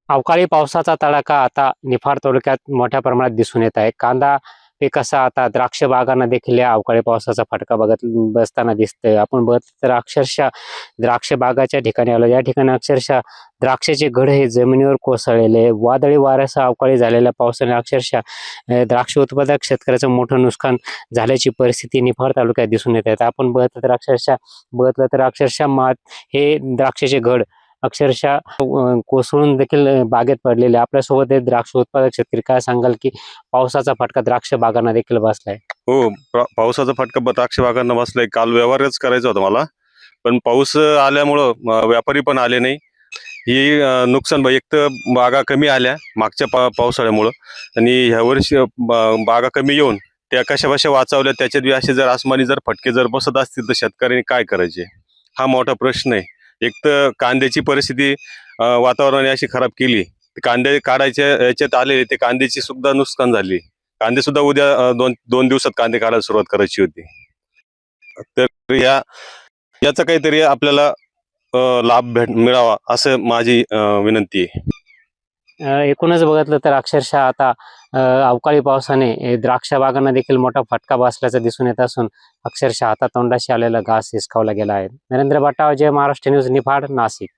अवकाळी पावसाचा तडाखा आता निफाड तालुक्यात मोठ्या प्रमाणात दिसून येत आहे. कांदा पिकाचा आता द्राक्ष बागांना देखील या अवकाळी पावसाचा फटका बसताना दिसतोय. आपण बघितलं तर अक्षरशः द्राक्ष बागाच्या ठिकाणी आलो. या ठिकाणी अक्षरशः द्राक्षाचे घड हे जमिनीवर कोसळलेले, वादळी वाऱ्यासह अवकाळी झालेल्या पावसाने अक्षरशः द्राक्ष उत्पादक शेतकऱ्याचं मोठं नुकसान झाल्याची परिस्थिती निफाड तालुक्यात दिसून येत आहे. आपण बघितलं तर अक्षरशः हे द्राक्षाचे घड अक्षरशः कोसळून देखील बागेत पडलेले. आपल्यासोबत हे द्राक्ष उत्पादक शेतकरी, काय सांगाल की पावसाचा फटका द्राक्ष बागांना देखील बसलाय? हो, पावसाचा फटका द्राक्ष बागांना बसलाय. काल व्यवहारच करायचा होता मला, पण पाऊस आल्यामुळं व्यापारी पण आले नाही. ही नुकसान एक तर बागा कमी आल्या मागच्या पावसाळ्यामुळं, आणि ह्या वर्षी बागा कमी येऊन त्या कशा वाचवल्या, त्याच्यात बी असे जर आसमानी जर फटके जर बसत असतील तर शेतकऱ्यांनी काय करायचे, हा मोठा प्रश्न आहे. एक तर कांद्याची परिस्थिती वातावरणाने अशी खराब केली, कांदे काढायच्या याच्यात आले, ते कांद्याची सुद्धा नुकसान झाली. कांदे सुद्धा उद्या दोन दिवसात कांदे काढायला सुरुवात करायची होती. तर याचा काहीतरी आपल्याला लाभ मिळावा असं माझी विनंती आहे. एकूणच बघितलं तर अक्षरशः आता अवकाळी पावसाने द्राक्ष बागांना देखील मोठा फटका बसल्याचं दिसून येत असून अक्षरशः हातातोंडाशी आलेला घास हिसकावला गेला आहे. नरेंद्र बट्टाव, जय महाराष्ट्र न्यूज, निफाड, नाशिक.